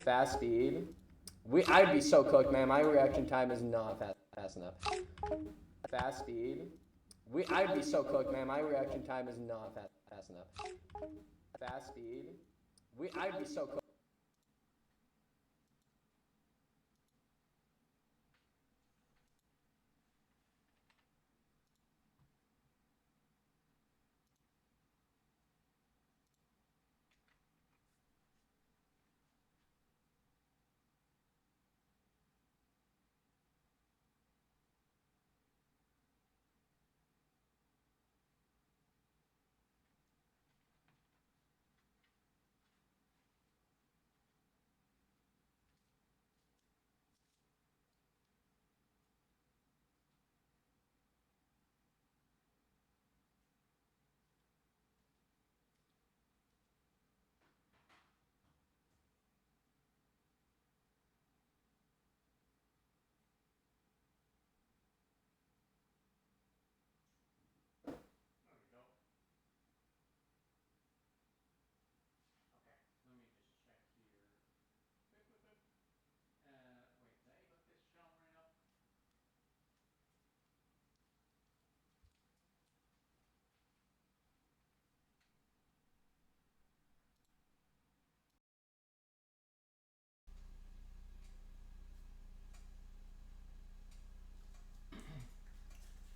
Fast speed. I'd be so cooked, man. My reaction time is not fast enough. Fast speed. I'd be so cooked, man. My reaction time is not fast enough. Fast speed. I'd be so cooked.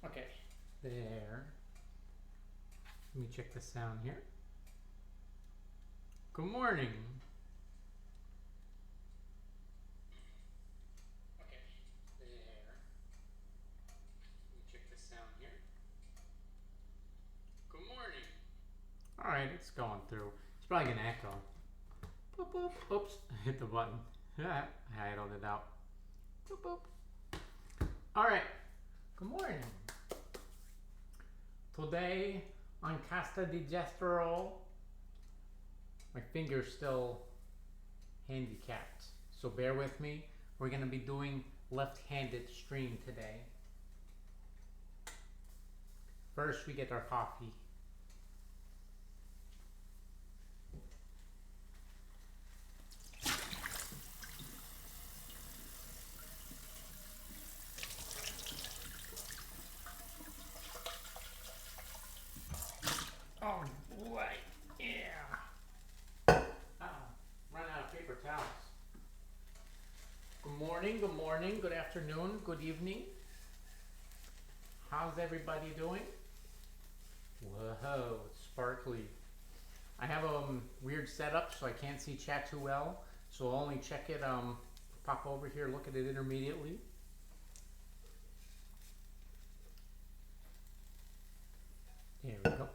Okay, there. Let me check the sound here. Good morning. Okay, there. Let me check the sound here. Good morning. Alright, it's going through. It's probably gonna echo. Boop, boop. Oops, I hit the button. I idled it out. Boop, boop. Alright, good morning. Today on Casta di Gestro, my finger's still handicapped, so bear with me. We're going to be doing left-handed stream today. First, we get our coffee. Oh boy, yeah. Run out of paper towels. Good morning, good afternoon, good evening. How's everybody doing? Whoa, it's sparkly. I have a weird setup, so I can't see chat too well. So I'll only check it, pop over here, look at it intermediately. There we go.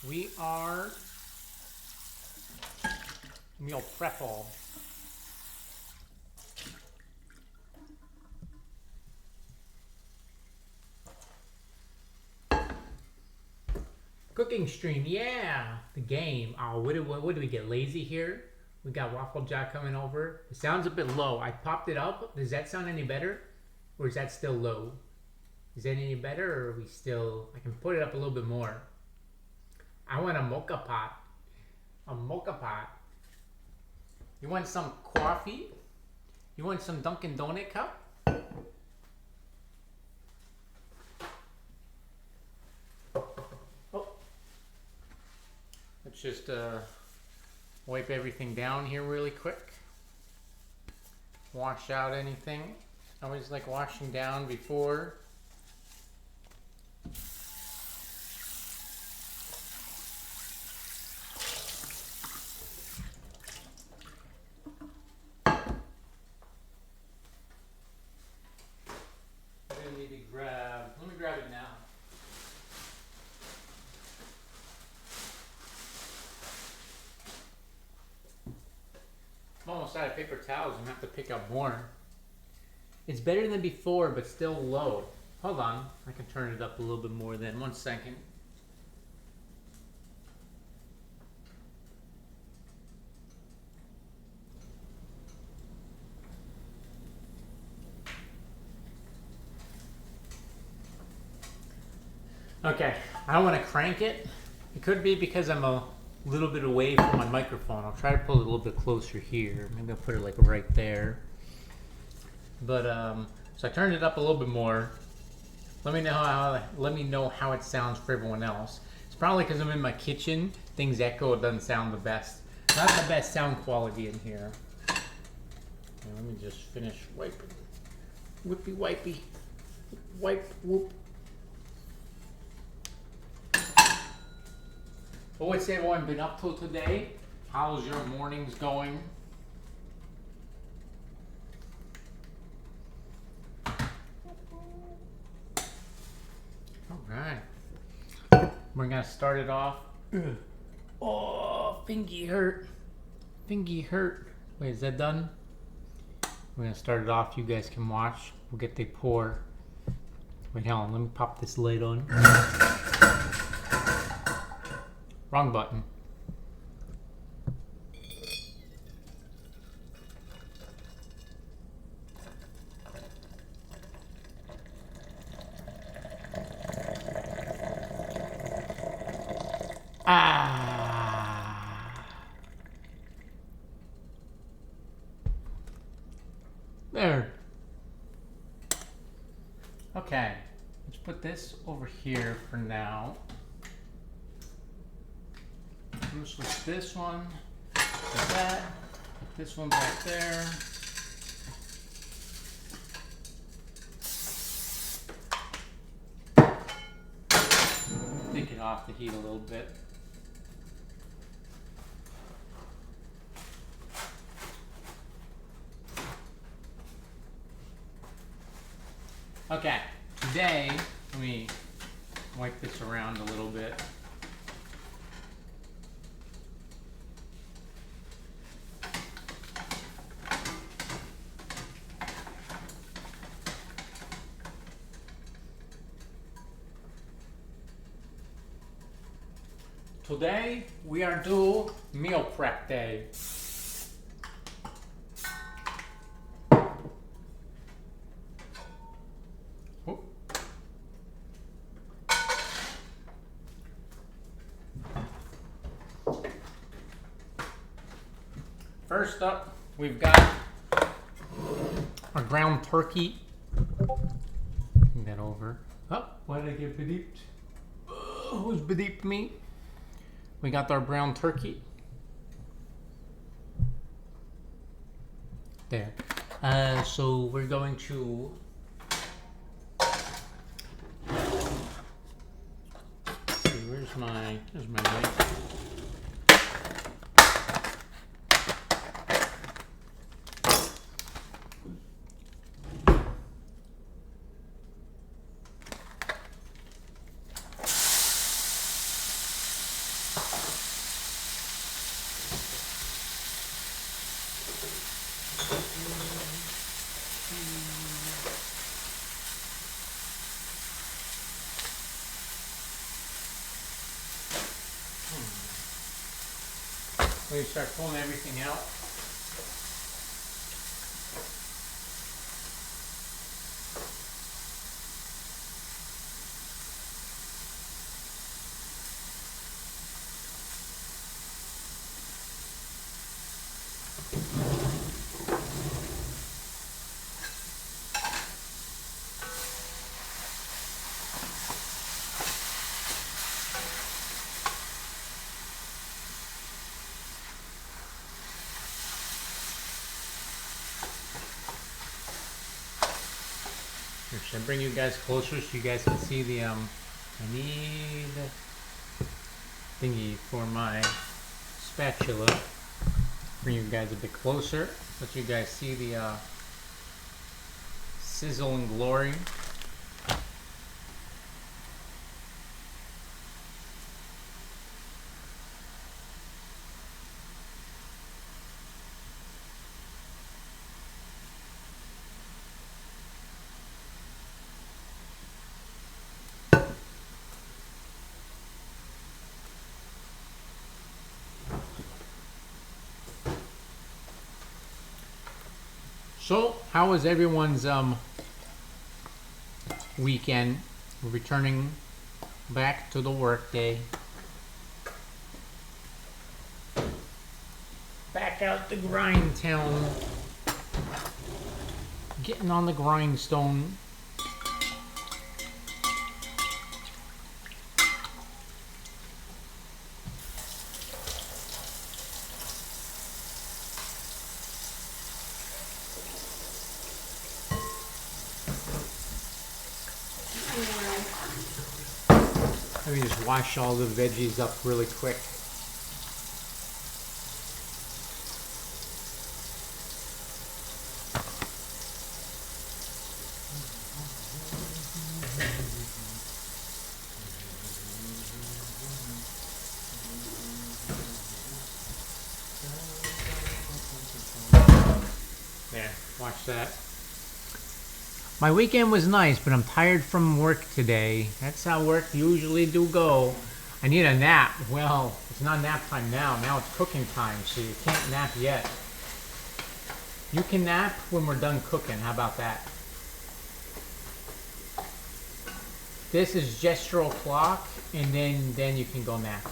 We are meal prepple. Cooking stream, yeah, the game. Oh, what do we get? Lazy here. We got Waffle Jack coming over. It sounds a bit low. I popped it up. Does that sound any better, or is that still low? Is that any better, or are we still? I can put it up a little bit more. I want a mocha pot. A mocha pot. You want some coffee? You want some Dunkin' Donut cup? Oh, let's just wipe everything down here really quick. Wash out anything. I always like washing down before. I need to grab. Let me grab it now. I'm almost out of paper towels. I'm gonna have to pick up more. It's better than before, but still low. Hold on. I can turn it up a little bit more then. 1 second. Okay, I don't want to crank it. It could be because I'm a little bit away from my microphone. I'll try to pull it a little bit closer here. Maybe I'll put it like right there. But so I turned it up a little bit more. Let me know how it sounds for everyone else. It's probably because I'm in my kitchen. Things echo. It doesn't sound the best. Not the best sound quality in here. Okay, let me just finish wiping. Whippy wipey. Wipe whoop. Well, what's everyone been up to today? How's your mornings going? All right. We're gonna start it off. Oh, fingy hurt. Fingy hurt. Wait, is that done? We're gonna start it off. You guys can watch. We'll get the pour. Wait, hold on. Let me pop this lid on. Wrong button. There. Okay, let's put this over here for now. I'm gonna switch this one to that. Put this one back there. Take it off the heat a little bit. Okay, today, let me wipe this around a little bit. Today, we are doing meal prep day. First up, we've got our ground turkey. Bring that over. Oh, why did I get bedeeped? Who's bedeeped me? We got our brown turkey. There. So we're going to see, where's my knife? We start pulling everything out. Here, should I bring you guys closer so you guys can see the I need thingy for my spatula. Bring you guys a bit closer, let you guys see the sizzle and glory. So, how was everyone's weekend? We're returning Back to the workday. Back out the grind town. Getting on the grindstone. Let me just wash all the veggies up really quick. There, watch that. My weekend was nice, but I'm tired from work today. That's how work usually do go. I need a nap. Well, it's not nap time now. Now it's cooking time, so you can't nap yet. You can nap when we're done cooking. How about that? This is gestural clock, and then you can go nap.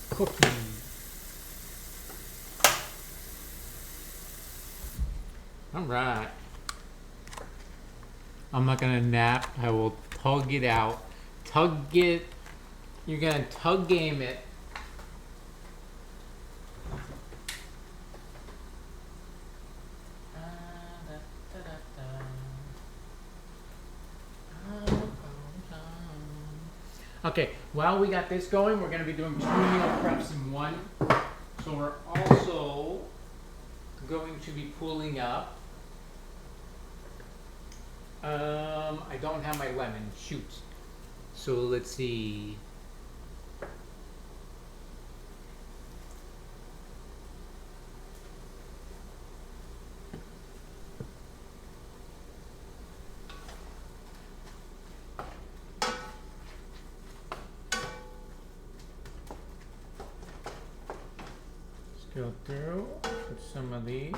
Cookie. All right. I'm not gonna nap. I will tug it out. Tug it. You're gonna tug game it. Okay, while we got this going, we're going to be doing 2 meal preps in one. So we're also going to be pulling up. I don't have my lemon. Shoot. So let's see. Go through, put some of these.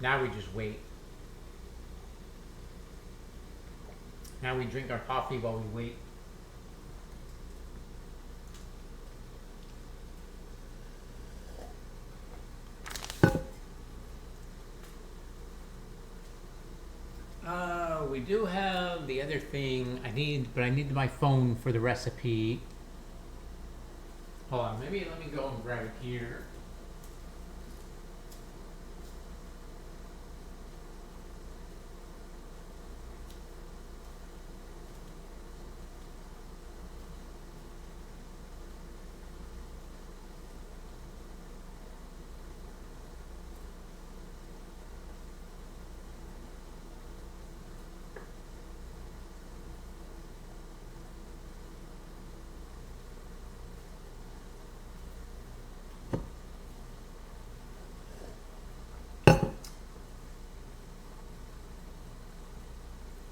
Now we just wait. Now we drink our coffee while we wait. We do have the other thing I need, but I need my phone for the recipe. Hold on, maybe let me go and grab it here.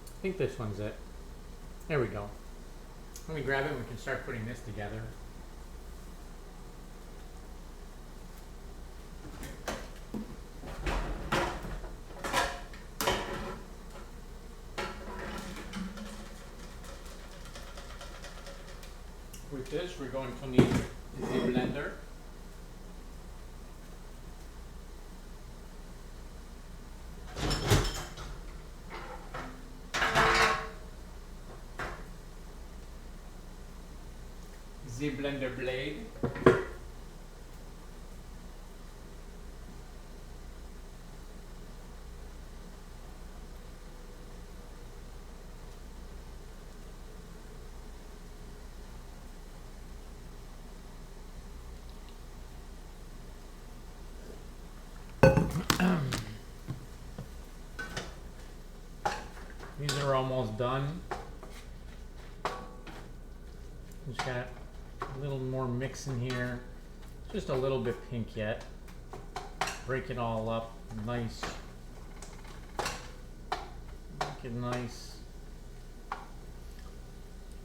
I think this one's it. There we go. Let me grab it and we can start putting this together. With this, we're going to need the blender. The blender blade. These are almost done. Just got a little more mix in here. Just a little bit pink yet. Break it all up. Nice. Make it nice.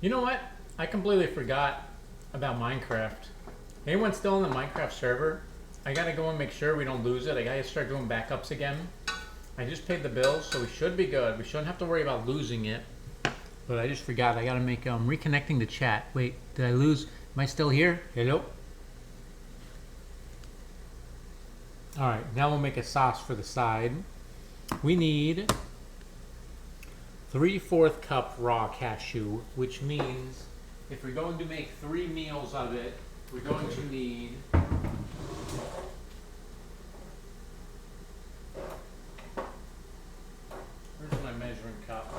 You know what? I completely forgot about Minecraft. Anyone still in the Minecraft server? I gotta go and make sure we don't lose it. I gotta start doing backups again. I just paid the bills, so we should be good. We shouldn't have to worry about losing it. But I just forgot. I gotta make reconnecting the chat. Wait, did I lose? Am I still here? Hello? Alright, now we'll make a sauce for the side. We need 3/4 cup raw cashew, which means if we're going to make 3 meals of it, we're going to need where's my measuring cup?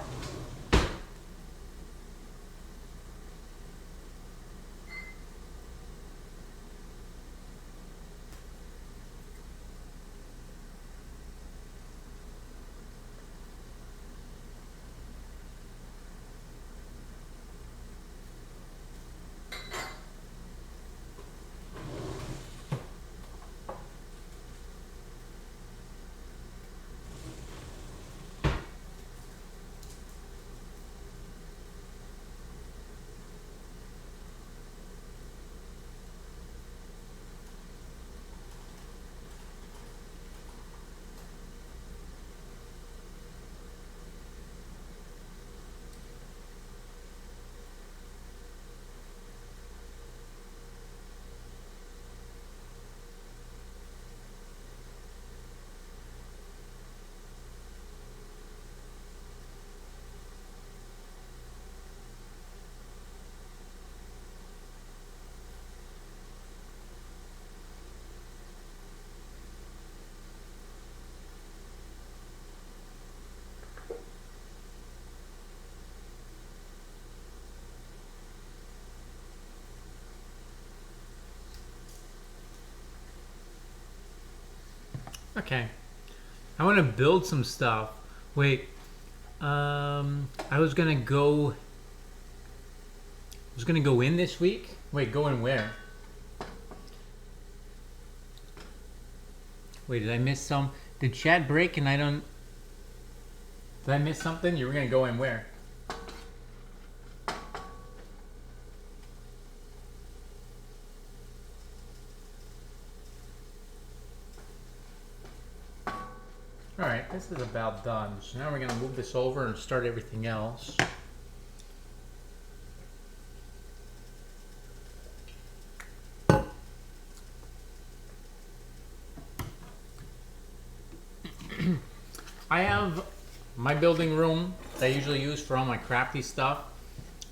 Okay. I want to build some stuff. Wait. I was gonna go in this week. Wait, go in where? Wait, did I miss some? Did chat break and I don't... Did I miss something? You were gonna go in where? Alright, this is about done. So now we're going to move this over and start everything else. I have my building room that I usually use for all my crafty stuff.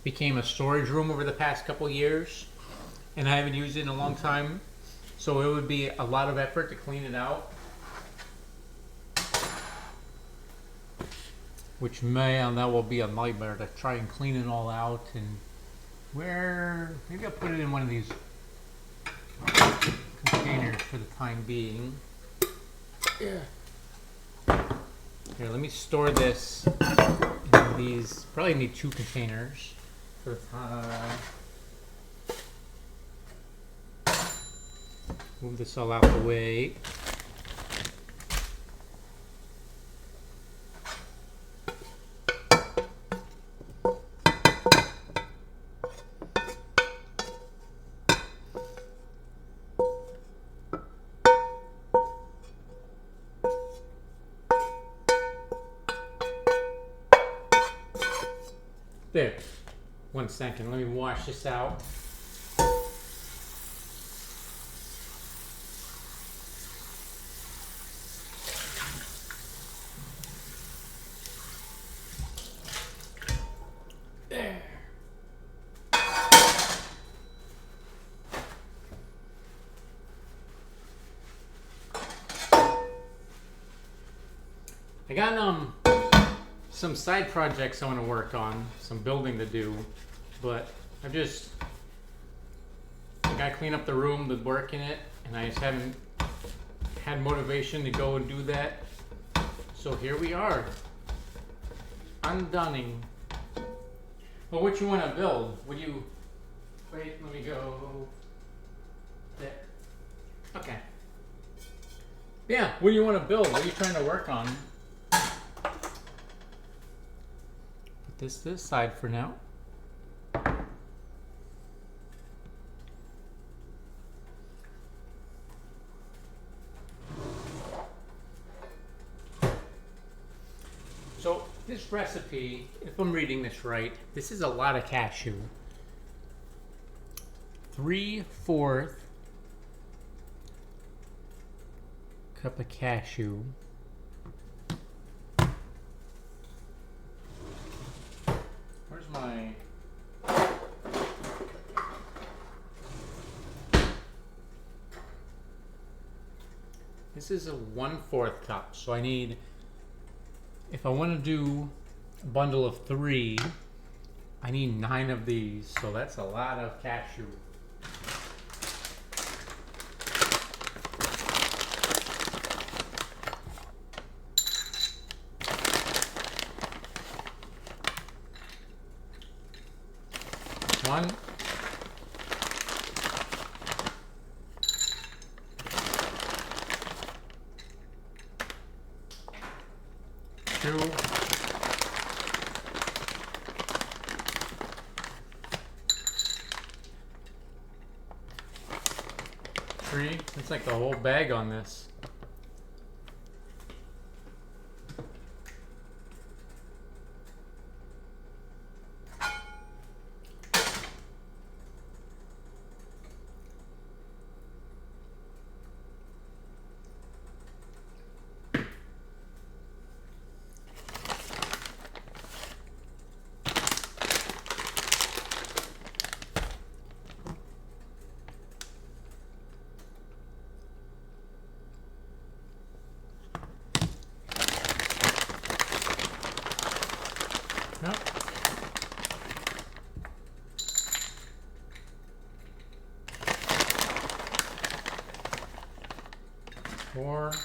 Became a storage room over the past couple years. And I haven't used it in a long time. So it would be a lot of effort to clean it out. Which that will be a nightmare to try and clean it all out. And maybe I'll put it in one of these containers for the time being. Yeah. Here, let me store this in these. Probably need 2 containers for the time. Move this all out the way. There. 1 second. Let me wash this out. There. I got some side projects I want to work on, some building to do, but I gotta clean up the room with work in it, and I just haven't had motivation to go and do that. So here we are, undunning. Well, what you want to build? What do you Wait, let me go there. Okay. Yeah, what do you want to build? What are you trying to work on? Put this side for now. So this recipe, if I'm reading this right, this is a lot of cashew. 3/4 cup of cashew. Where's my... This is a 1/4 cup, so I need... If I want to do a bundle of 3, I need 9 of these, so that's a lot of cashew. One. Two. Three. It's like the whole bag on this. Yep. Four. 5.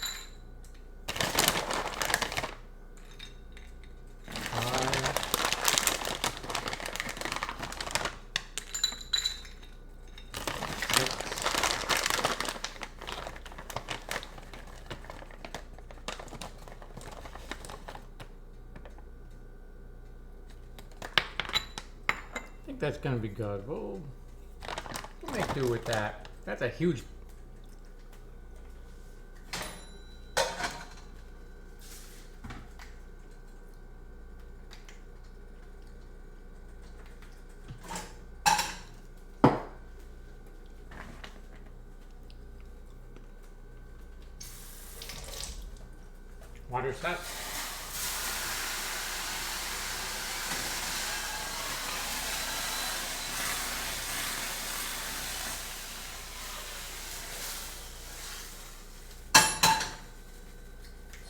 6. 'I think that's gonna be good. We'll make do with that. That's a huge... Water set.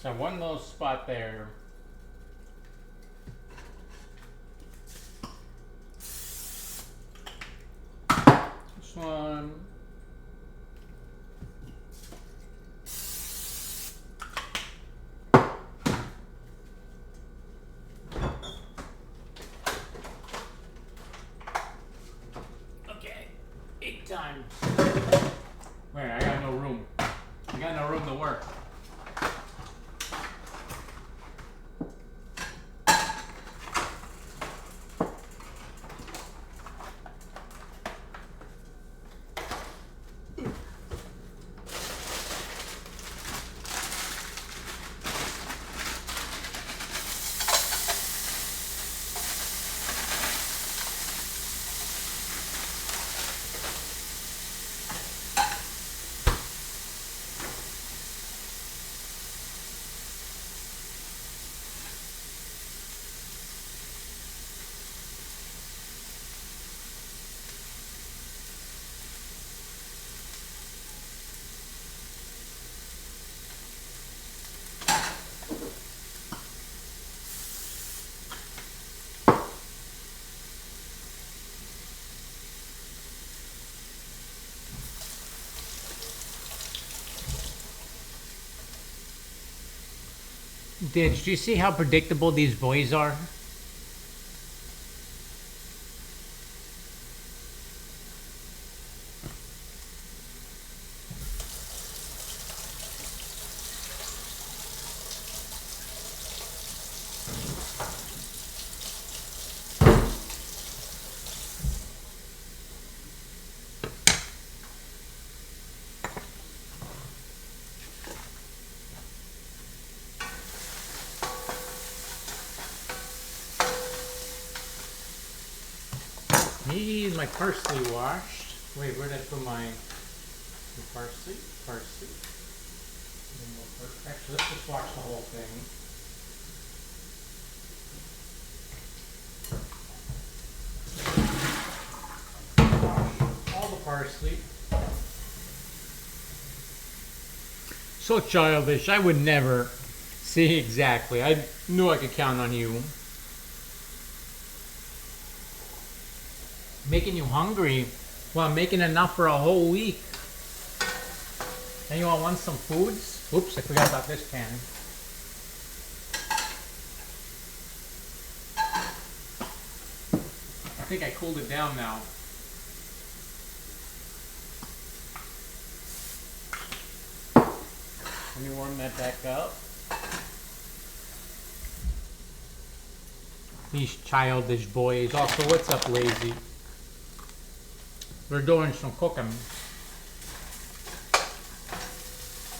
So one little spot there. This one. Okay, 8 times. Wait, I got no room. I got no room to work. Did you see how predictable these boys are? need my parsley washed. Wait, where did I put my parsley? Parsley. Actually, let's just wash the whole thing. Wash all the parsley. So childish. I would never. See, exactly. I knew I could count on you. Making you hungry. Well, I'm making enough for a whole week. And you all want some foods? Oops, I forgot about this pan. I think I cooled it down now. Let me warm that back up. These childish boys. Also, what's up, Lazy? We're doing some cooking.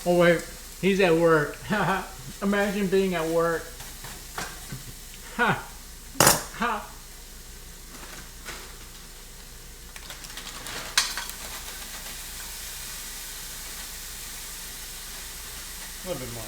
Oh wait, he's at work. Imagine being at work. Ha! Ha! A little bit more.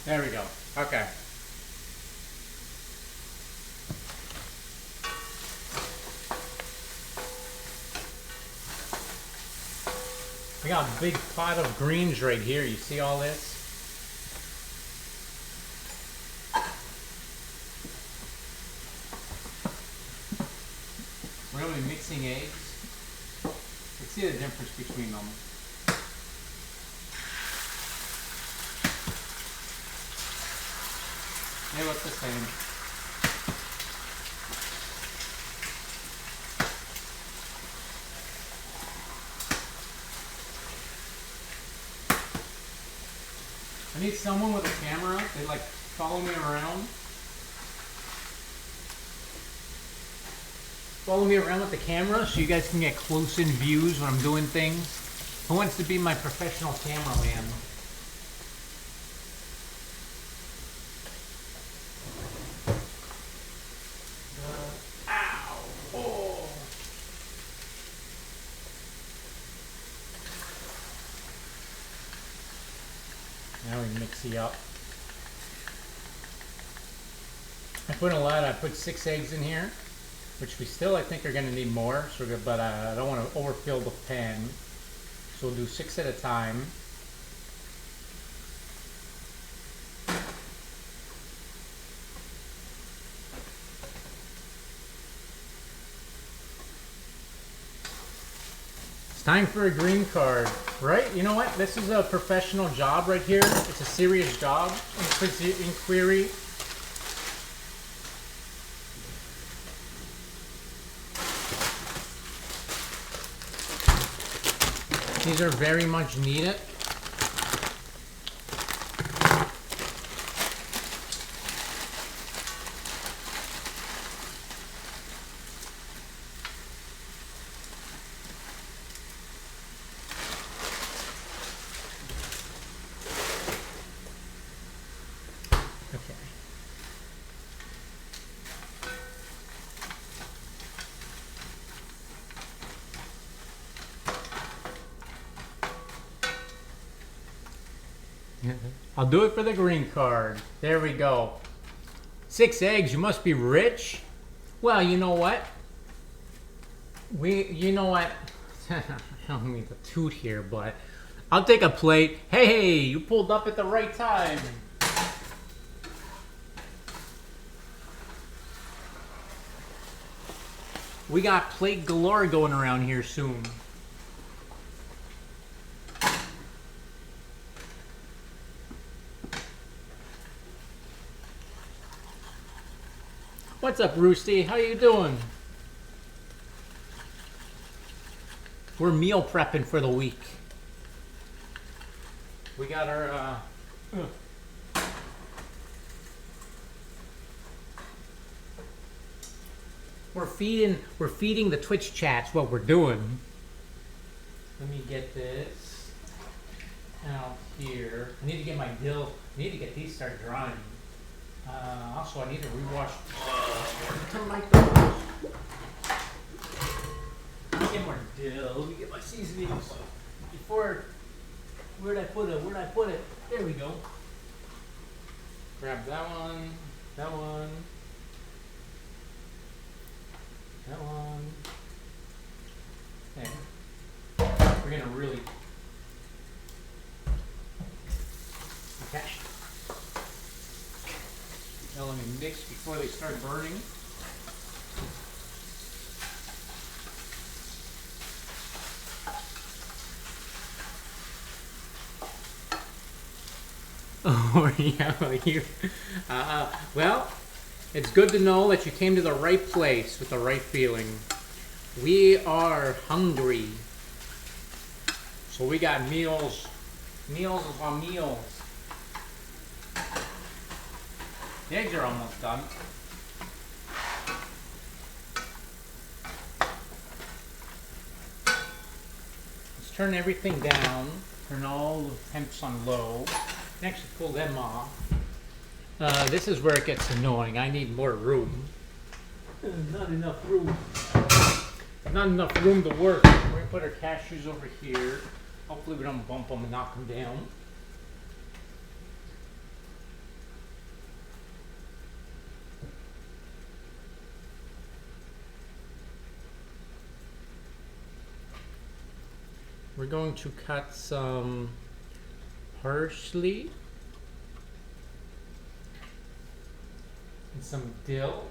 There we go. Okay. We got a big pot of greens right here. You see all this? We're only mixing eggs. Let's see the difference between them. They look the same. I need someone with a camera. They like follow me around. Follow me around with the camera so you guys can get close-in views when I'm doing things. Who wants to be my professional cameraman? Now we mix it up. I put a lot. I put 6 eggs in here, which we still I think are going to need more. So, but I don't want to overfill the pan. So we'll do 6 at a time. It's time for a green card, right? You know what? This is a professional job right here. It's a serious job. Inquiry. These are very much needed. I'll do it for the green card. There we go. 6 eggs, you must be rich. Well, you know what? You know what? I don't mean to toot here, but I'll take a plate. Hey, you pulled up at the right time. We got plate galore going around here soon. What's up, Roosty? How you doing? We're meal prepping for the week. We got our we're feeding the Twitch chats what we're doing. Let me get this out here. I need to get my dill. I need to get these start drying. Also, I need to rewash. Turn my those. Let me get more dill. Let me get my seasonings. Before, where'd I put it? Where'd I put it? There we go. Grab that one. That one. That one. There. We're gonna really. Okay. Now let me mix before they start burning. Oh yeah, well, it's good to know that you came to the right place with the right feeling. We are hungry, so we got meals on meals. The eggs are almost done. Let's turn everything down. Turn all the temps on low. Actually pull them off. This is where it gets annoying. I need more room. Not enough room. Not enough room to work. We're gonna put our cashews over here. Hopefully we don't bump them and knock them down. We're going to cut some parsley and some dill.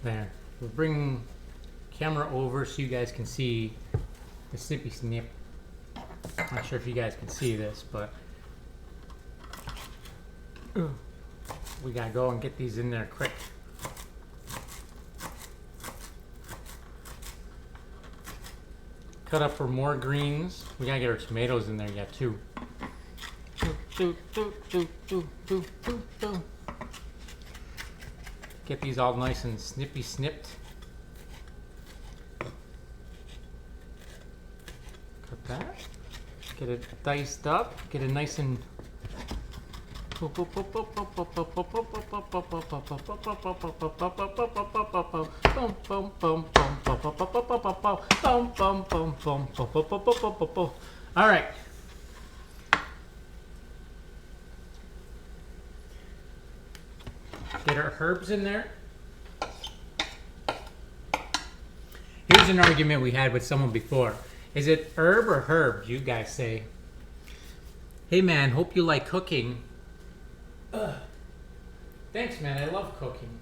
There. We'll bring camera over so you guys can see the snippy snip. I'm not sure if you guys can see this, but we gotta go and get these in there quick. Cut up for more greens. We gotta get our tomatoes in there yet too. Get these all nice and snippy snipped. Cut that. Get it diced up. Get it nice and all right. Get our herbs in there. Here's an argument we had with someone before. Is it herb or herb? You guys say. Hey man, hope you like cooking. Thanks man, I love cooking.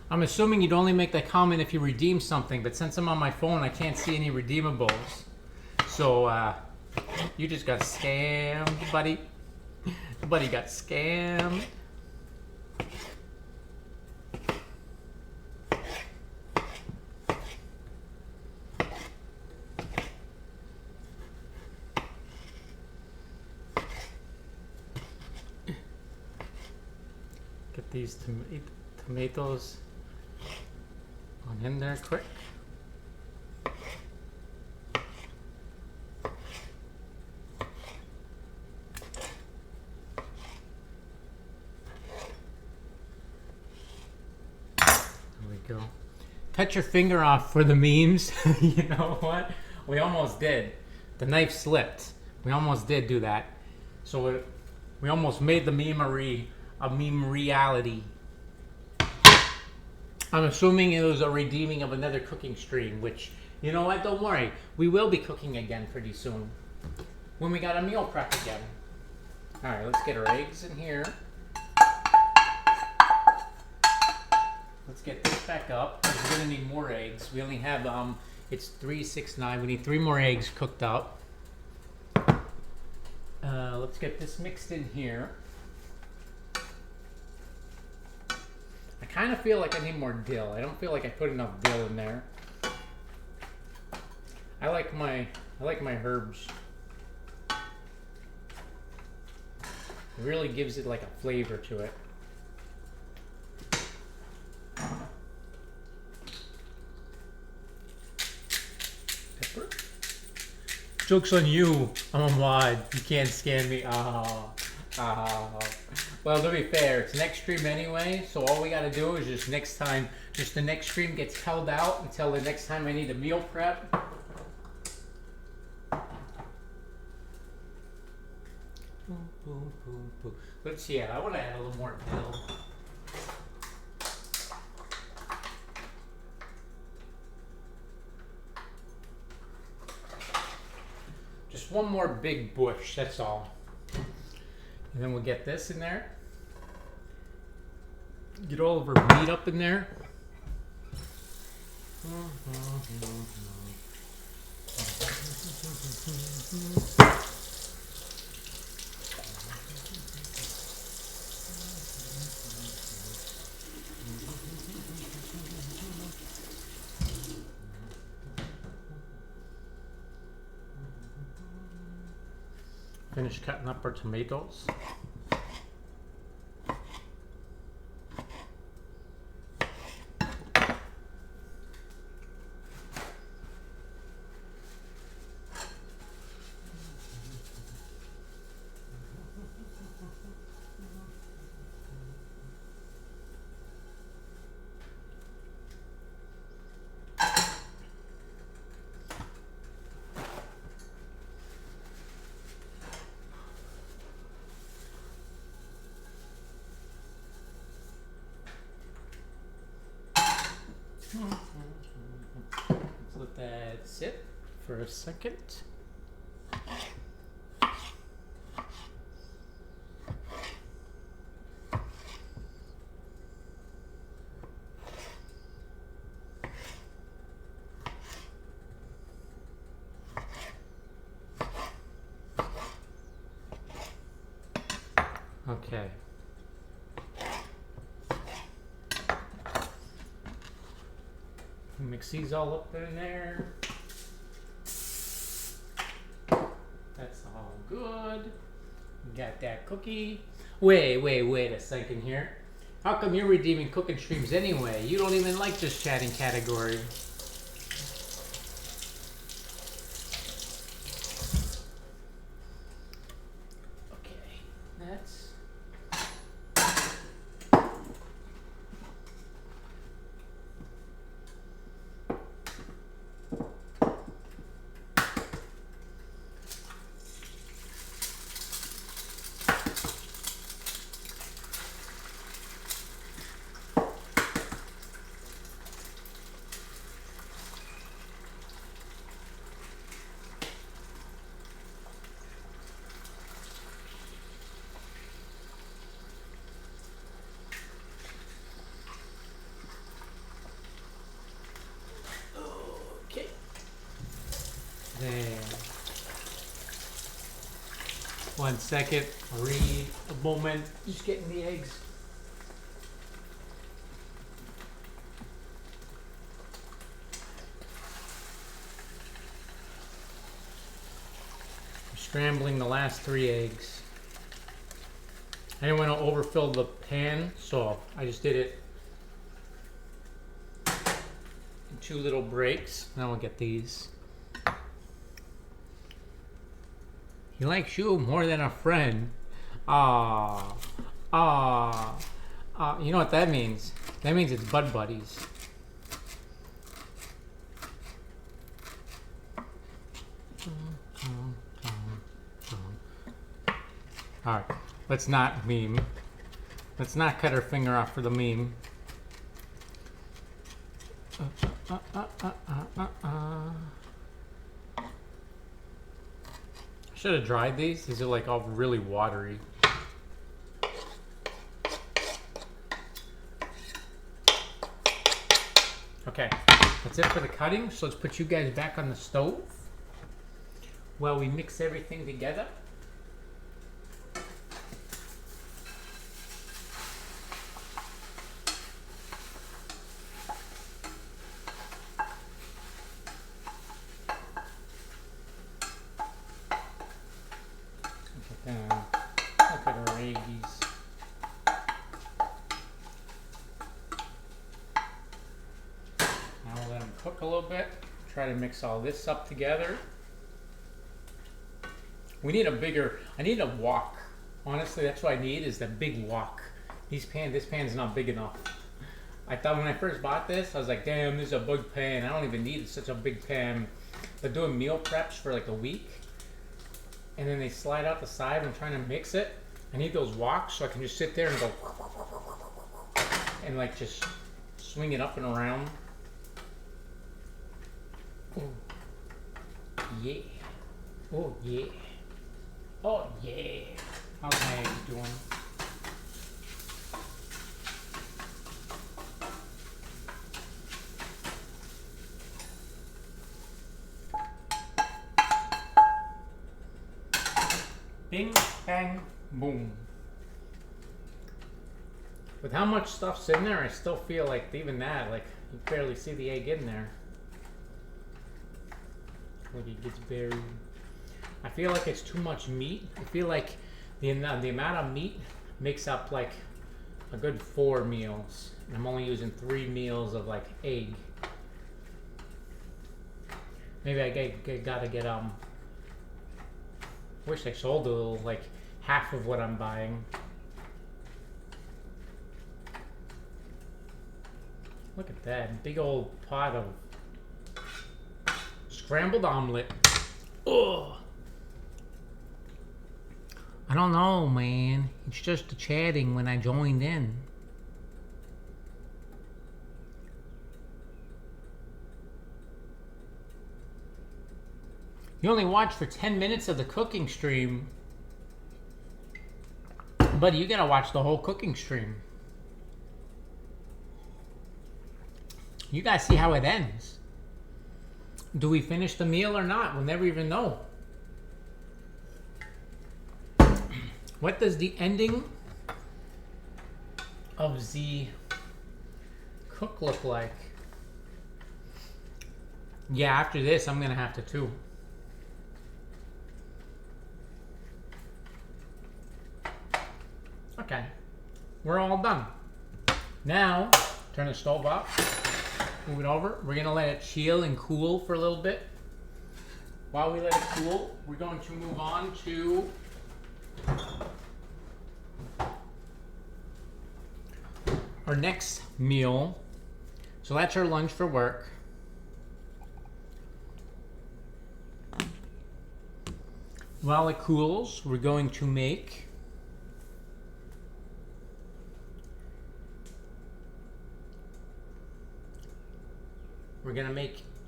I'm assuming you'd only make that comment if you redeem something, but since I'm on my phone, I can't see any redeemables. So, you just got scammed, buddy. Buddy got scammed. Get these tomatoes on in there quick. Go. Cut your finger off for the memes. You know what? We almost did. The knife slipped. We almost did do that. So we almost made the a meme reality. I'm assuming it was a redeeming of another cooking stream, which, you know what? Don't worry. We will be cooking again pretty soon. When we got a meal prep again. Alright, let's get our eggs in here. let's get this back up. We're gonna need more eggs. We only have it's 3, 6, 9. We need 3 more eggs cooked up. Let's get this mixed in here. I kind of feel like I need more dill. I don't feel like I put enough dill in there. I like my herbs. It really gives it like a flavor to it. Pepper. Joke's on you. I'm a mod. You can't scam me. Well, to be fair, it's next stream anyway, so all we gotta do is just next time, just the next stream gets held out until the next time I need a meal prep. Boom, boom, boom, boom. Let's see, I want to add a little more dill. Just one more big bush, that's all. And then we'll get this in there. Get all of our meat up in there. Finish cutting up our tomatoes. Let's let that sit for a second. Okay. Mix these all up in there. That's all good. Got that cookie. Wait a second here. How come you're redeeming cooking streams anyway? You don't even like this chatting category. Okay, that's... There. 1 second. Read a moment. Just getting the eggs. I'm scrambling the last 3 eggs. I didn't want to overfill the pan, so I just did it in 2 little breaks. Now we'll get these. He likes you more than a friend. You know what that means? That means it's bud buddies. Alright, let's not meme. Let's not cut our finger off for the meme. Should have dried these. These are like all really watery. Okay, that's it for the cutting. So let's put you guys back on the stove while we mix everything together. Look at that. Look at our eggies. Now we'll let them cook a little bit. Try to mix all this up together. We need a bigger, I need a wok. Honestly, that's what I need, is the big wok. This pan's not big enough. I thought when I first bought this, I was like, damn, this is a big pan. I don't even need such a big pan. But doing meal preps for like a week, and then they slide out the side when I'm trying to mix it. I need those woks so I can just sit there and go, and like just swing it up and around. Oh, yeah. Oh, yeah. Oh, yeah. How's my eggs doing? Bing, bang, boom. With how much stuff's in there, I still feel like even that, like you barely see the egg in there. Look, it gets buried. I feel like it's too much meat. I feel like the amount of meat makes up like a good 4 meals. And I'm only using 3 meals of like egg. Maybe I gotta get wish I sold a little, like half of what I'm buying. Look at that big old pot of scrambled omelet. Oh, I don't know, man. It's just the chatting when I joined in. You only watch for 10 minutes of the cooking stream. Buddy, you gotta watch the whole cooking stream. You guys see how it ends. Do we finish the meal or not? We'll never even know. What does the ending of the cook look like? Yeah, after this, I'm gonna have to too. Okay, we're all done. Now, turn the stove off, move it over. We're gonna let it chill and cool for a little bit. While we let it cool, we're going to move on to our next meal. So that's our lunch for work. While it cools, we're going to make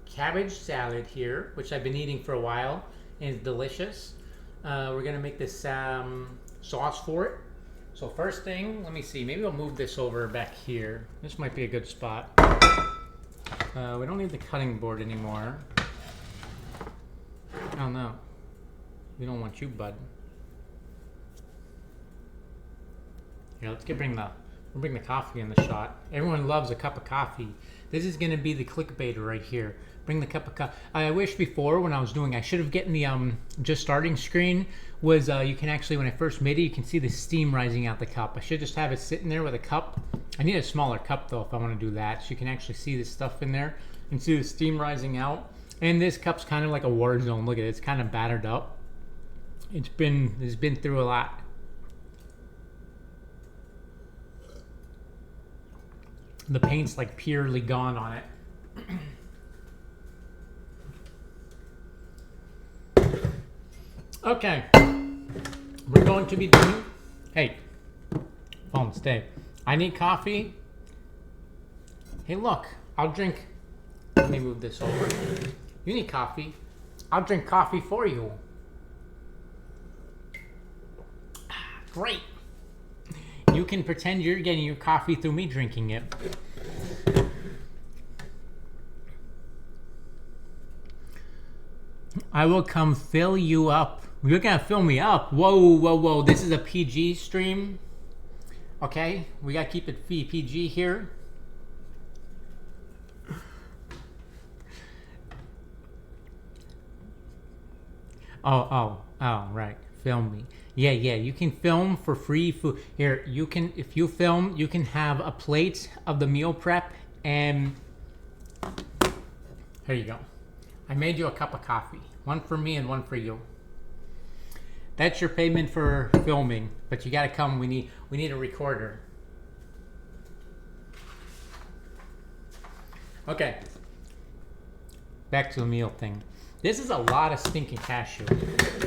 cabbage salad here, which I've been eating for a while, and it's delicious. We're gonna make this sauce for it. So first thing, let me see, maybe I'll move this over back here. This might be a good spot. We don't need the cutting board anymore. Oh no, we don't want you, bud. Here, let's bring the coffee in the shot. Everyone loves a cup of coffee. This is gonna be the clickbaiter right here. Bring the cup of coffee. I wish before when I was doing, I should have gotten the just starting screen. Was you can actually, when I first made it, you can see the steam rising out the cup. I should just have it sitting there with a cup. I need a smaller cup though if I want to do that, so you can actually see the stuff in there and see the steam rising out. And this cup's kind of like a war zone. Look at it, it's kind of battered up. It's been through a lot. The paint's like purely gone on it. Okay, we're going to be doing, hey, phone, stay. I need coffee. Hey, look, I'll drink, let me move this over. You need coffee. I'll drink coffee for you. Great. You can pretend you're getting your coffee through me drinking it. I will come fill you up. You're gonna fill me up. Whoa, whoa, whoa. This is a PG stream. Okay, we gotta keep it PG here. Oh, right. Film me. Yeah, you can film for free food. Here, you can, if you film, you can have a plate of the meal prep, and here you go. I made you a cup of coffee. One for me and one for you. That's your payment for filming, but you gotta come. We need a recorder. Okay. Back to the meal thing. This is a lot of stinking cashew.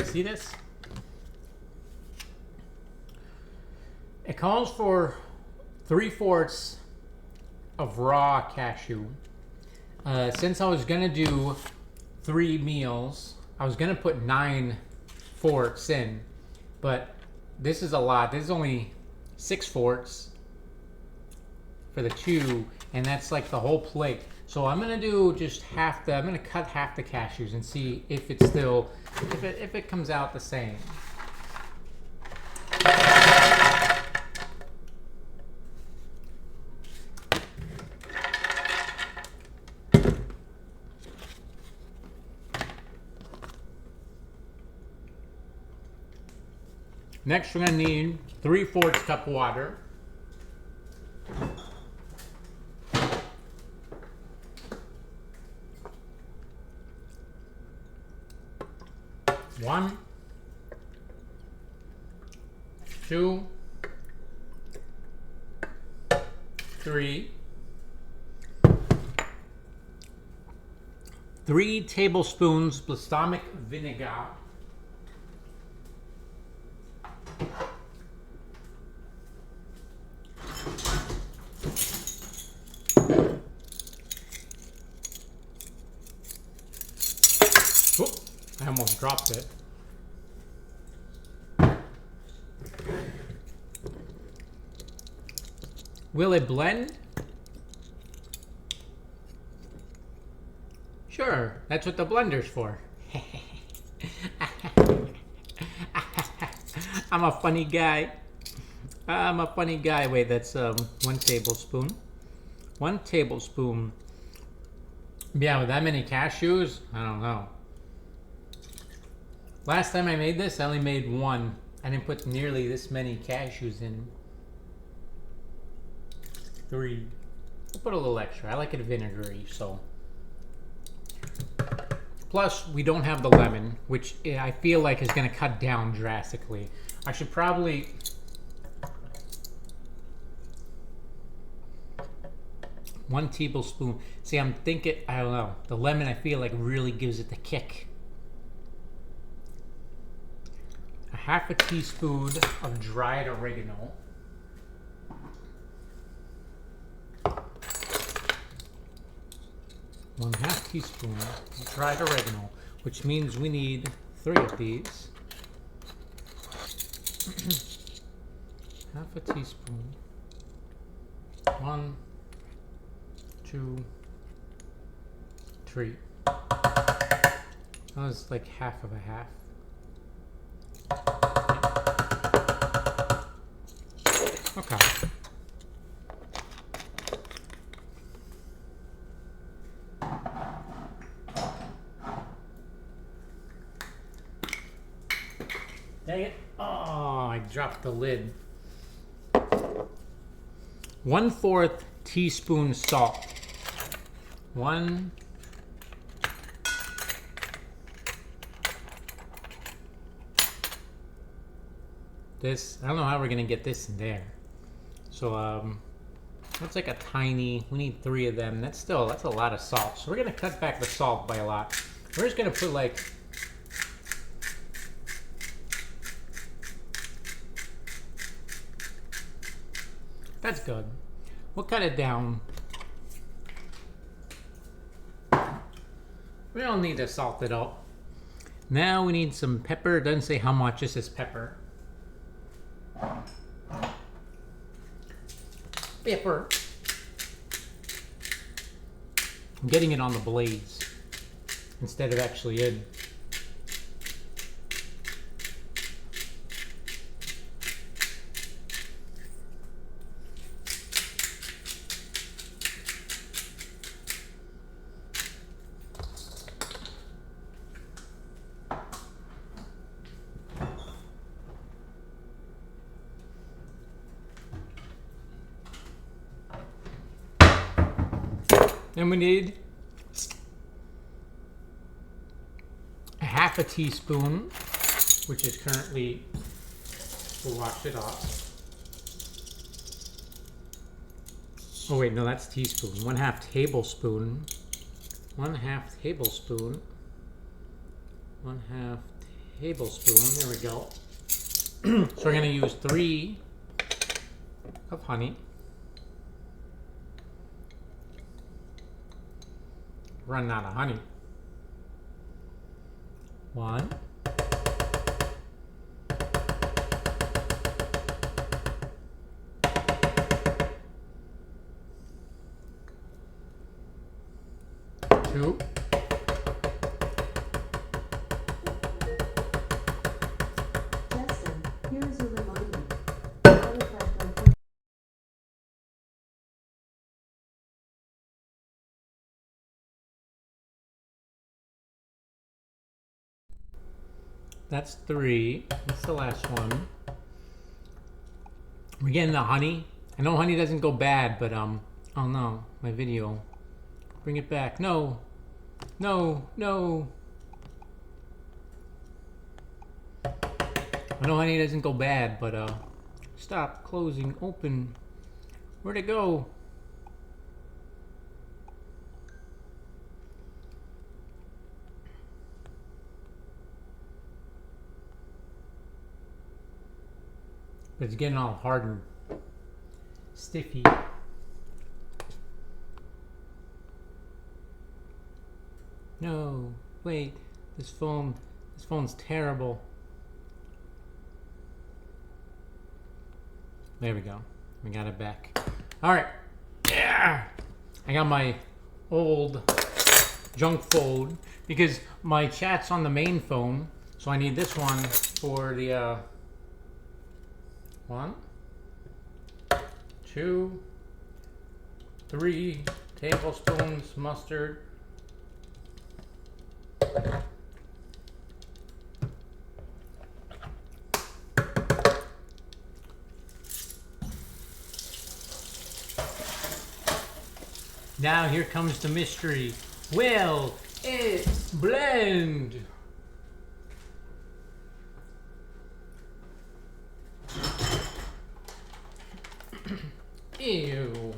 See this? It calls for 3/4 of raw cashew. Since I was gonna do 3 meals, I was gonna put 9/4 in, but this is a lot. This is only 6/4 for the 2, and that's like the whole plate. So I'm gonna do just half the. I'm gonna cut half the cashews and see if it's still, if it comes out the same. Next, we're gonna need 3/4 cup of water. One, 2, 3. 3 tablespoons balsamic vinegar. Whoop, I almost dropped it. Will it blend? Sure, that's what the blender's for. I'm a funny guy. Wait, that's 1 tablespoon. 1 tablespoon. Yeah, with that many cashews, I don't know. Last time I made this, I only made 1. I didn't put nearly this many cashews in. 3. I'll put a little extra. I like it vinegary, so. Plus, we don't have the lemon, which I feel like is going to cut down drastically. I should probably... One tablespoon. See, I'm thinking, I don't know. The lemon, I feel like, really gives it the kick. A 1/2 teaspoon of dried oregano. One 1/2 teaspoon of dried oregano, which means we need 3 of these. 1/2 teaspoon. 1, 2, 3. That was like 1/2 of a half. Okay. Dang it. Oh, I dropped the lid. 1/4 teaspoon salt. 1. This, I don't know how we're gonna get this in there. So, that's like a tiny, we need 3 of them. That's a lot of salt. So we're gonna cut back the salt by a lot. We're just gonna put like, that's good. We'll cut it down. We don't need to salt it up. Now we need some pepper. It doesn't say how much. This is pepper. Pepper. I'm getting it on the blades instead of actually in. Then we need a half a teaspoon, which is currently, we'll wash it off. Oh wait, no, that's teaspoon. 1/2 tablespoon. 1/2 tablespoon. 1/2 tablespoon. There we go. So we're gonna use 3 of honey. Run out of honey. 1. 2. Justin, here is a reminder. That's 3. That's the last one. We're getting the honey. I know honey doesn't go bad, but oh no, my video. Bring it back. No. No, no. I know honey doesn't go bad, but stop, closing, open. Where'd it go? But it's getting all hard and stiffy. No, wait, this phone's terrible. There we go. We got it back. All right. Yeah. I got my old junk phone because my chat's on the main phone, so I need this one for the 1, 2, 3 tablespoons mustard. Now here comes the mystery. Will it blend? Ew.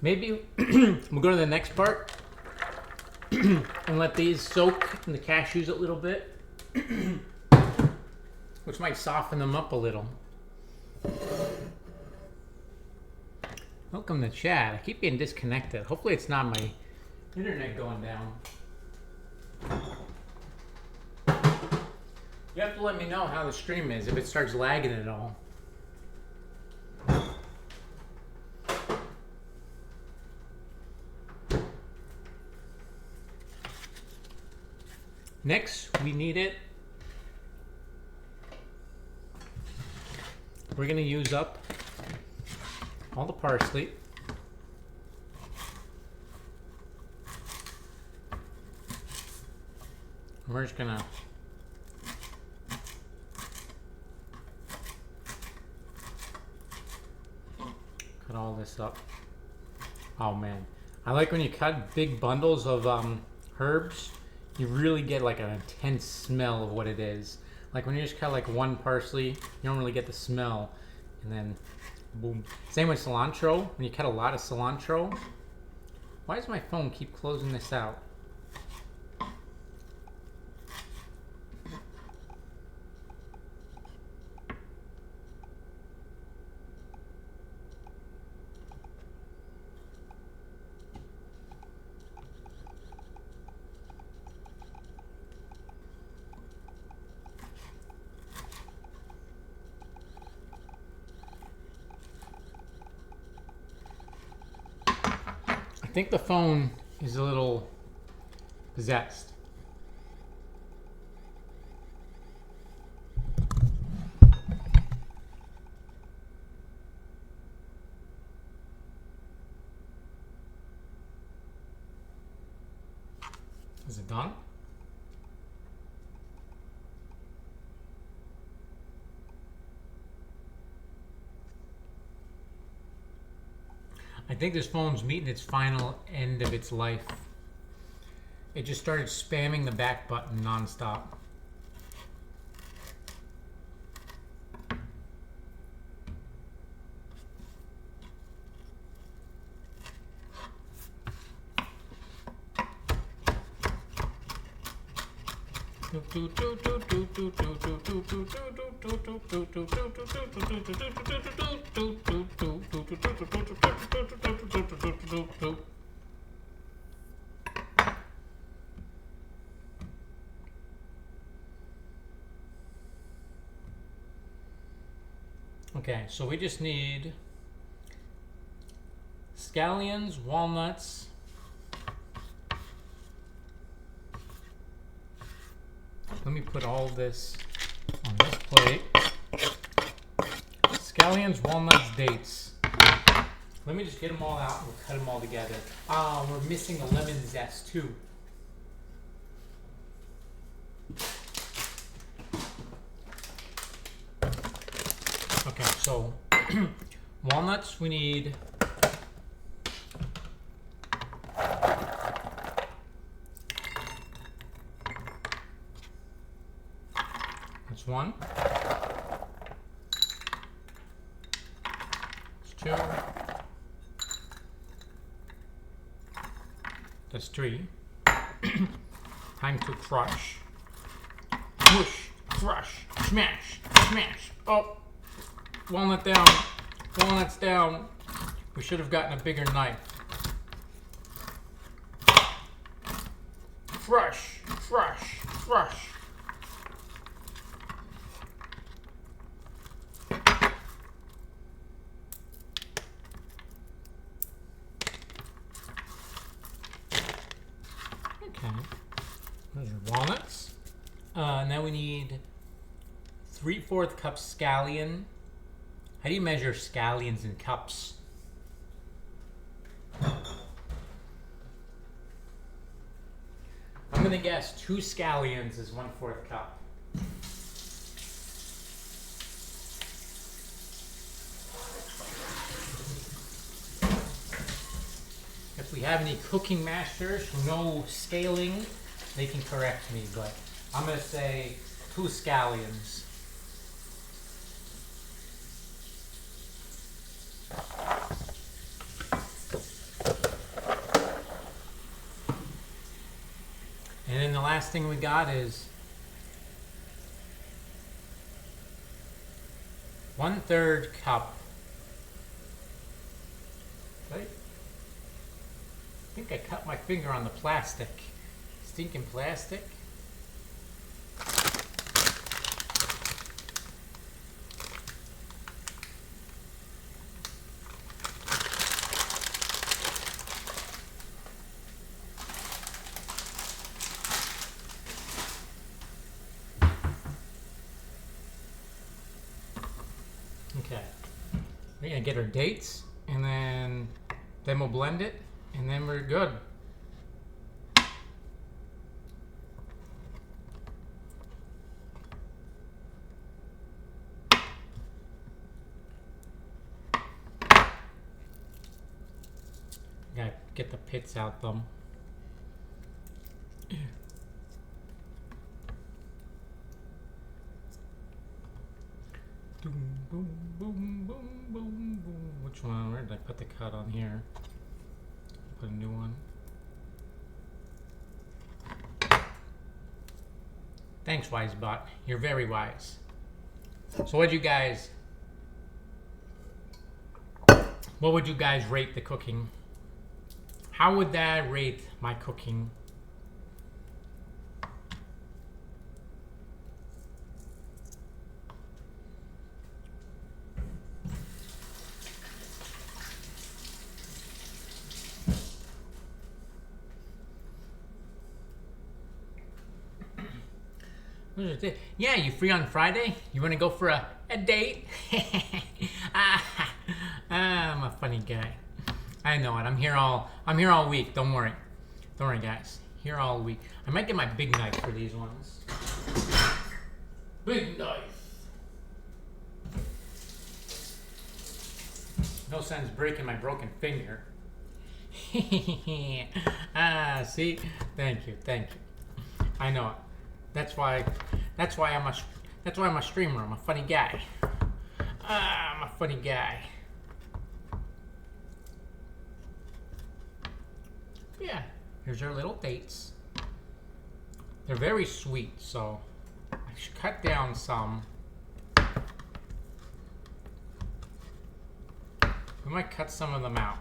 Maybe we'll go to the next part and let these soak in the cashews a little bit, which might soften them up a little. Welcome to chat. I keep getting disconnected. Hopefully it's not my internet going down. You have to let me know how the stream is, if it starts lagging at all. Next, we need it. We're gonna use up all the parsley. We're just gonna cut all this up. Oh man, I like when you cut big bundles of herbs. You really get like an intense smell of what it is. Like when you just cut like one parsley, you don't really get the smell. And then boom. Same with cilantro. When you cut a lot of cilantro. Why does my phone keep closing this out? I think the phone is a little possessed. Is it done? I think this phone's meeting its final end of its life. It just started spamming the back button nonstop. Okay, so we just need scallions, walnuts, let me put all this on this plate. Scallions, walnuts, dates. Let me just get them all out and we'll cut them all together. We're missing a lemon zest too. Okay, so walnuts we need. That's one. That's two. That's three. Time to crush. Push, crush, smash, smash. Oh, walnut down. Walnuts down. We should have gotten a bigger knife. Crush, crush, crush. Okay, those are walnuts. Now we need 3/4 cup scallion. How do you measure scallions in cups? I'm gonna guess 2 scallions is 1/4 cup. If we have any cooking masters who know scaling, they can correct me, but I'm gonna say 2 scallions. And then the last thing we got is 1/3 cup. Right? I think I cut my finger on the plastic. Stinking plastic. Okay. We're gonna get our dates and then we'll blend it and then we're good. Gotta get the pits out though. Boom, boom, boom, boom, boom, boom. Which one? Where did I put the cut on here? Put a new one. Thanks, WiseBot. You're very wise. So what would you guys rate the cooking? How would that rate my cooking? Yeah, you free on Friday? You want to go for a date? I'm a funny guy. I know it. I'm here all week. Don't worry, guys. here all week. I might get my big knife for these ones. Big knife. No sense breaking my broken finger. Ah, see? Thank you. I know it. That's why I'm a streamer. I'm a funny guy. I'm a funny guy. Yeah, here's our little dates. They're very sweet, so I should cut down some. We might cut some of them out.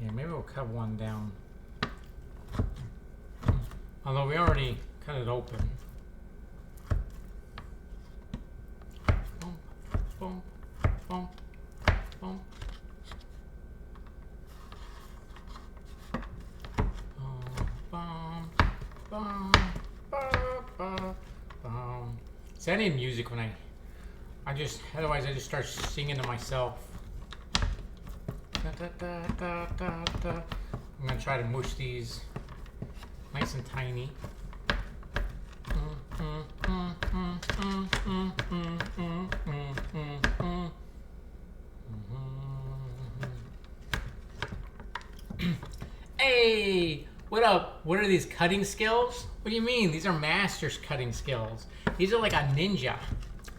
Yeah, maybe we'll cut one down. Although we already cut it open. Boom, boom, boom. See, I need music when otherwise I just start singing to myself. I'm gonna try to mush these nice and tiny. Hey, what up? What are these cutting skills? What do you mean? These are master's cutting skills. These are like a ninja.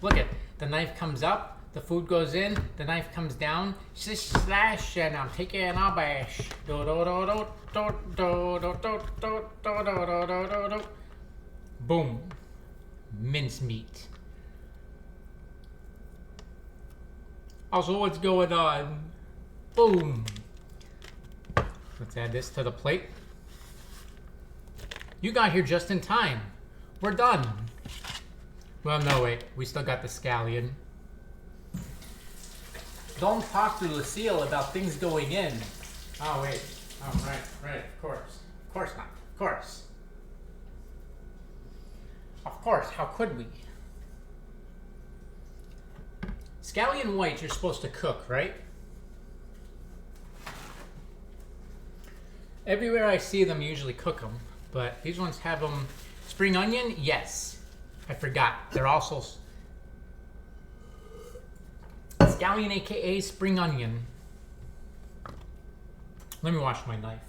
Look at the knife comes up, the food goes in, the knife comes down, slash, and I'm taking a bash. Boom. Mincemeat. Also, what's going on? Boom. Let's add this to the plate. You got here just in time. We're done. Well, no, wait. We still got the scallion. Don't talk to Lucille about things going in. Oh, wait. Oh, right. Of course. Of course not. Of course. Of course. How could we? Scallion whites you're supposed to cook, right? Everywhere I see them, usually cook them. But these ones have them. Spring onion? Yes. I forgot. They're also scallion, aka spring onion. Let me wash my knife.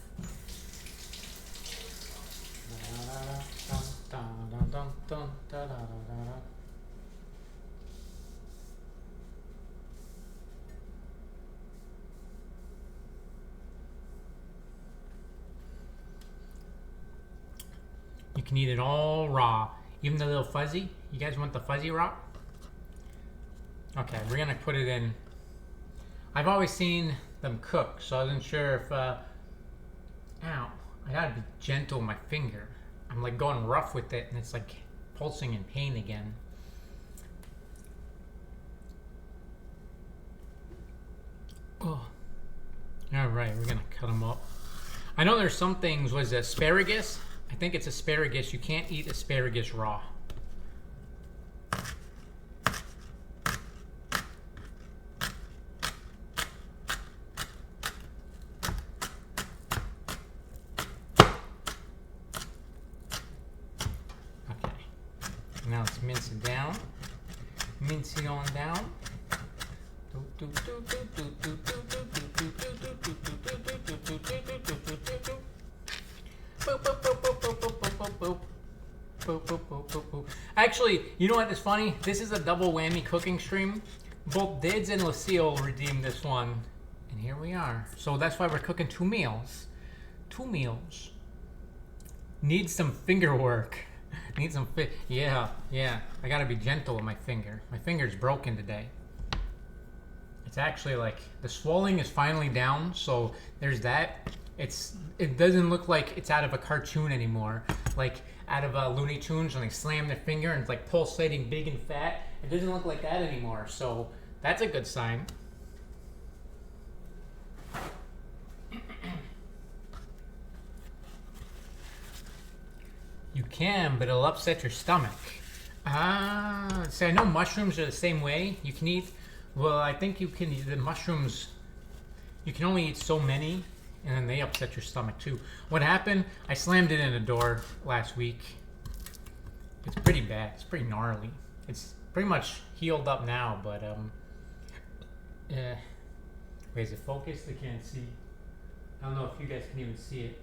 You can eat it all raw, even the little fuzzy. You guys want the fuzzy raw? Okay, we're gonna put it in. I've always seen them cook, so I wasn't sure if, ow, I gotta be gentle with my finger. I'm like going rough with it and it's like pulsing in pain again. Oh, all right, we're gonna cut them up. I know there's some things, was it asparagus? I think it's asparagus. You can't eat asparagus raw. Okay. Now let's mince it down. Mince it on down. Actually, you know what is funny? This is a double whammy cooking stream. Both Dids and Lucille redeemed this one. And here we are. So that's why we're cooking 2 meals. 2 meals. Need some finger work. Need some yeah. I gotta be gentle with my finger. My finger's broken today. It's actually like, the swelling is finally down, so there's that. It doesn't look like it's out of a cartoon anymore. Like out of Looney Tunes when they slam their finger and it's like pulsating big and fat. It doesn't look like that anymore, so that's a good sign. can, but it'll upset your stomach. Ah, see, I know mushrooms are the same way. You can eat, well, I think you can, the mushrooms, you can only eat so many, and then they upset your stomach too. What happened, I slammed it in a door last week. It's pretty bad, it's pretty gnarly. It's pretty much healed up now, but, wait, is it focused? I can't see. I don't know if you guys can even see it.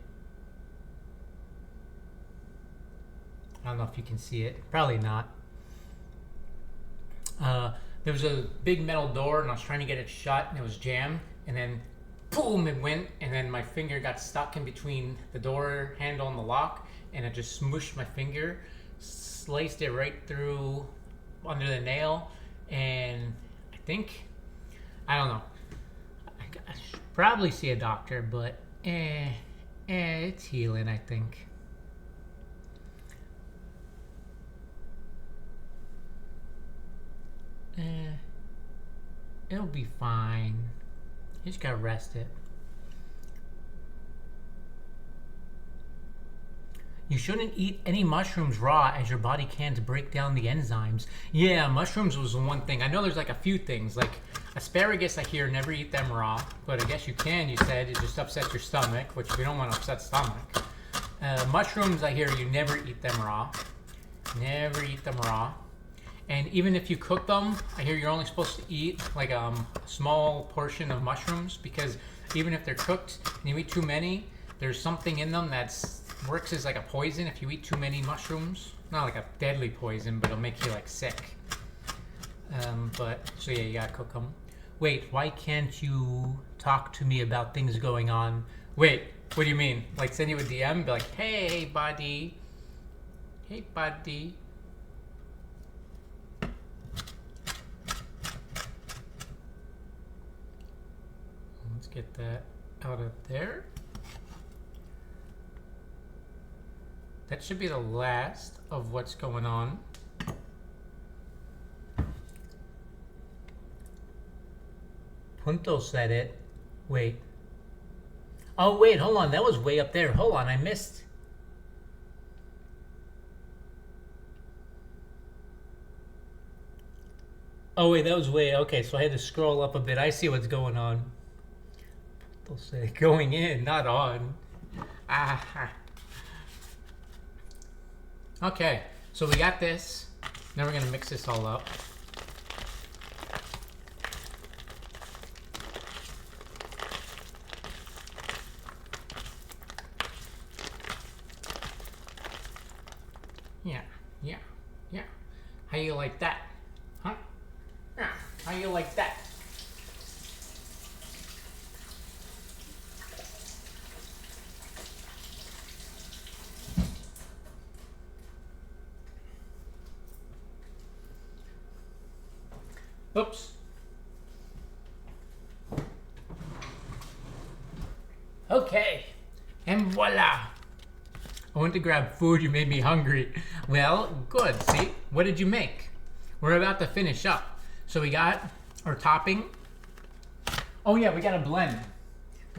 I don't know if you can see it. Probably not. There was a big metal door, and I was trying to get it shut, and it was jammed. And then, boom, it went. And then my finger got stuck in between the door handle and the lock, and it just smooshed my finger, sliced it right through under the nail. And I think, I don't know. I should probably see a doctor, but it's healing, I think. It'll be fine. You just gotta rest it. You shouldn't eat any mushrooms raw, as your body can't break down the enzymes. Yeah, mushrooms was the one thing. I know there's like a few things, like asparagus, I hear never eat them raw, but I guess you can, you said. It just upsets your stomach, which we don't want to upset stomach. Mushrooms, I hear you never eat them raw. Never eat them raw. And even if you cook them, I hear you're only supposed to eat like a small portion of mushrooms, because even if they're cooked and you eat too many, there's something in them that's works as like a poison if you eat too many mushrooms. Not like a deadly poison, but it'll make you like sick. But so yeah, you gotta cook them. Wait, why can't you talk to me about things going on? Wait, what do you mean? Like send you a DM, be like, hey buddy, hey buddy. Let's get that out of there. That should be the last of what's going on. Punto said it. Wait. Oh, wait, hold on. That was way up there. Hold on, I missed. Oh, wait, that was way... Okay, so I had to scroll up a bit. I see what's going on. Punto said going in, not on. Ah. Okay, so we got this. Now we're gonna mix this all up. Yeah. How you like that? Huh? Yeah, how you like that? Oops. Okay, and voila. I went to grab food, you made me hungry. Well, good, see? What did you make? We're about to finish up. So we got our topping. Oh yeah, we got a blend.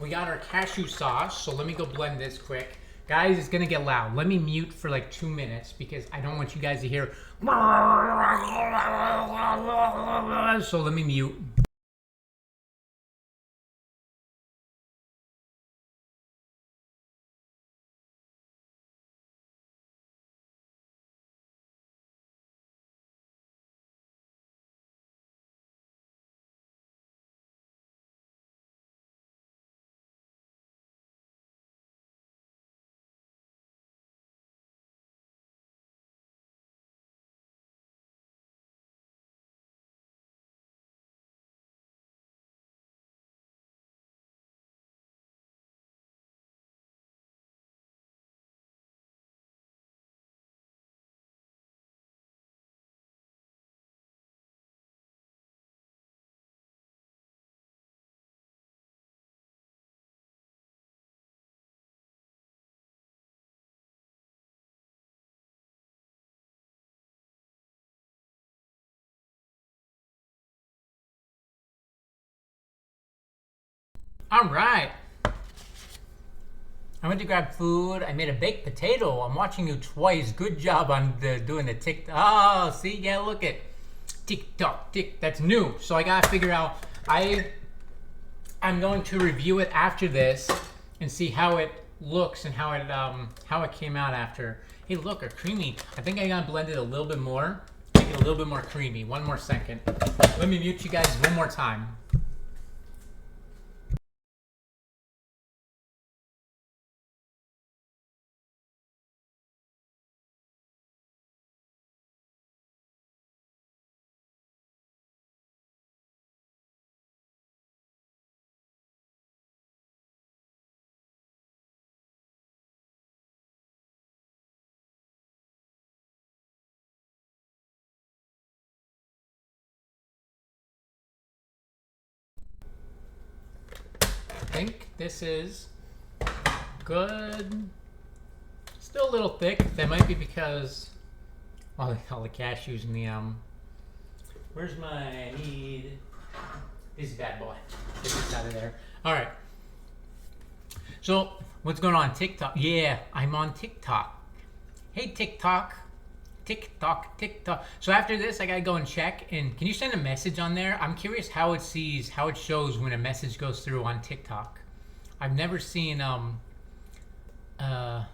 We got our cashew sauce, so let me go blend this quick. Guys, it's gonna get loud. Let me mute for like 2 minutes because I don't want you guys to hear. So let me mute. All I went to grab food. I made a baked potato. I'm watching you twice. Good job on doing the TikTok. Oh, see, yeah, look at TikTok. That's new. So I gotta figure out. I'm going to review it after this and see how it looks and how it came out after. Hey, look, a creamy. I think I gotta blend it a little bit more. Make it a little bit more creamy. One more second. Let me mute you guys one more time. I think this is good. Still a little thick. That might be because all the cashews in the where's my need this bad boy. Get this out of there. Alright. So what's going on TikTok? Yeah, I'm on TikTok. Hey TikTok. TikTok. So after this, I gotta go and check. And can you send a message on there? I'm curious how it shows when a message goes through on TikTok. I've never seen the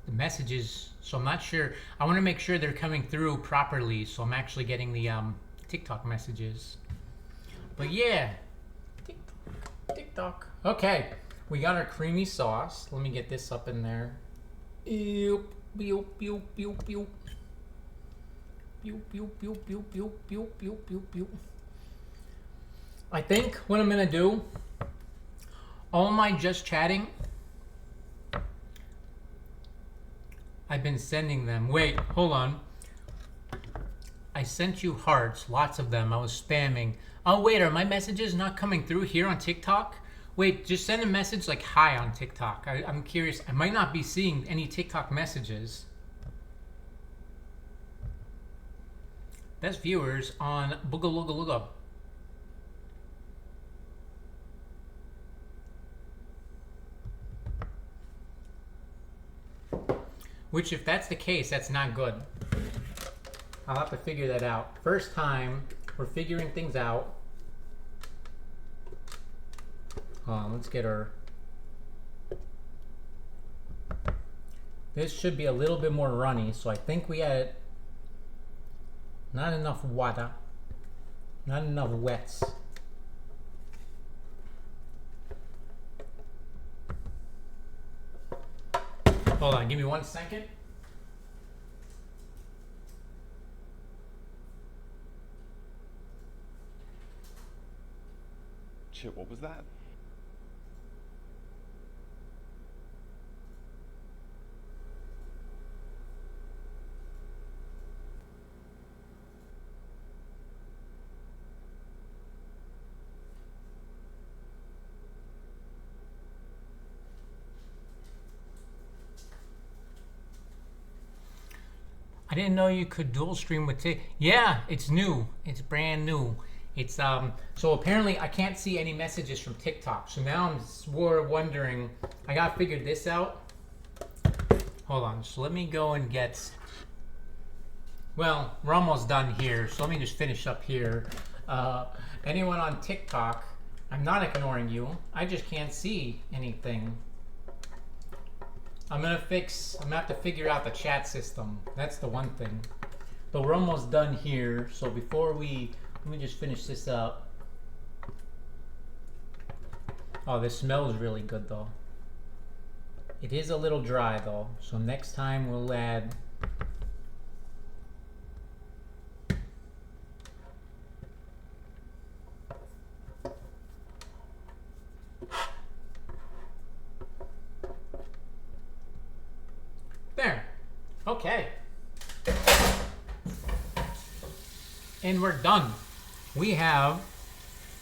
messages, so I'm not sure. I want to make sure they're coming through properly, so I'm actually getting the TikTok messages. But yeah, TikTok. Okay, we got our creamy sauce. Let me get this up in there. Pew, pew, pew, pew, pew. Pew, pew, pew, pew, pew, pew, pew, pew, pew. I think what I'm gonna do, all my just chatting, I've been sending them. Wait, hold on. I sent you hearts, lots of them. I was spamming. Oh wait, are my messages not coming through here on TikTok? Wait, just send a message like hi on TikTok. I'm curious. I might not be seeing any TikTok messages. Best viewers on Boogaloogalooga. Which, if that's the case, that's not good. I'll have to figure that out. First time, we're figuring things out. Hold on, let's get our... This should be a little bit more runny, so I think we had... Not enough water. Not enough wets. Hold on, give me 1 second. Shit, what was that? I didn't know you could dual stream with TikTok. Yeah, it's new. It's brand new. It's so apparently I can't see any messages from TikTok. So now I'm wondering, I gotta figure this out. Hold on, so let me go and get, well, we're almost done here, so let me just finish up here. Anyone on TikTok, I'm not ignoring you. I just can't see anything. I'm gonna have to figure out the chat system. That's the one thing. But we're almost done here, so let me just finish this up. Oh, this smells really good though. It is a little dry though, so next time we'll add there. Okay. And we're done. We have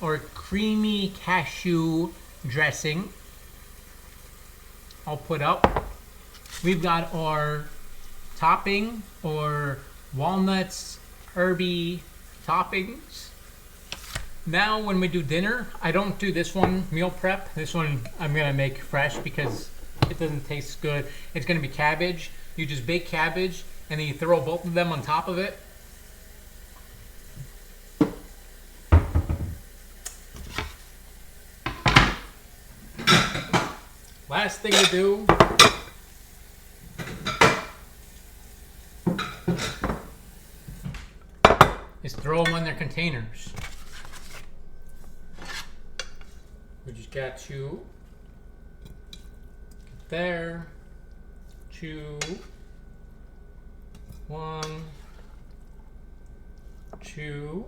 our creamy cashew dressing all put up. We've got our topping, or walnuts, herby toppings. Now when we do dinner, I don't do this one meal prep. This one I'm gonna make fresh because it doesn't taste good. It's gonna be cabbage. You just bake cabbage and then you throw both of them on top of it. Last thing to do is throw them on their containers. We just got to get there. 2, 1, 2.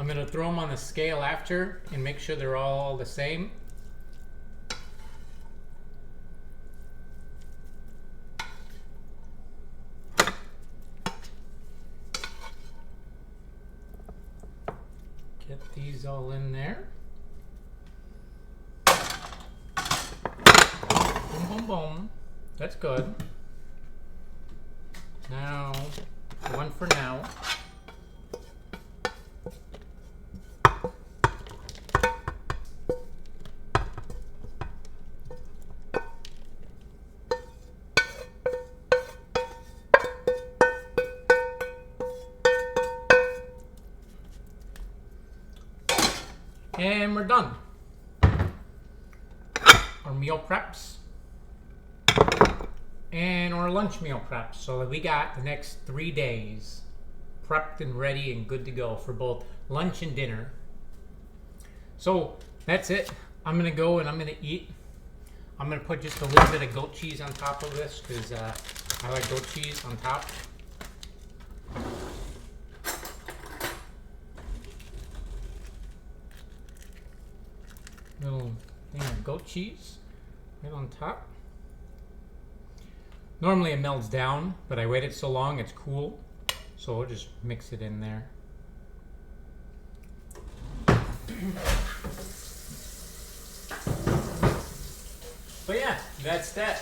I'm going to throw them on the scale after and make sure they're all the same. Get these all in there. Boom, boom, boom. That's good. Now, one for now. And we're done. Our meal preps and our lunch meal preps. So we got the next 3 days prepped and ready and good to go for both lunch and dinner. So that's it. I'm gonna go and I'm gonna eat. I'm gonna put just a little bit of goat cheese on top of this because I like goat cheese on top. Little thing of goat cheese right on top. Normally it melts down, but I waited so long it's cool, so I'll just mix it in there. But yeah, that's that.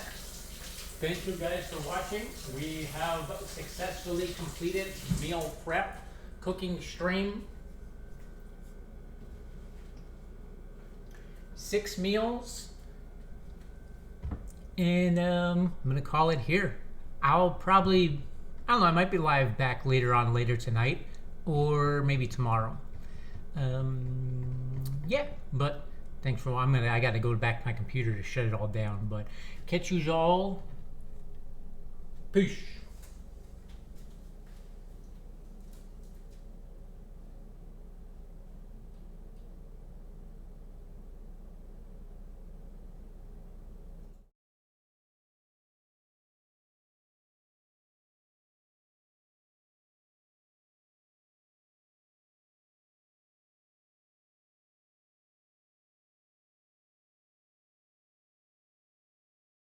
Thank you guys for watching. We have successfully completed meal prep cooking stream. 6 meals, and I'm gonna call it here. I'll probably, I don't know, I might be live back later tonight, or maybe tomorrow. Yeah, but thanks for, I gotta go back to my computer to shut it all down, but catch you all. Peace.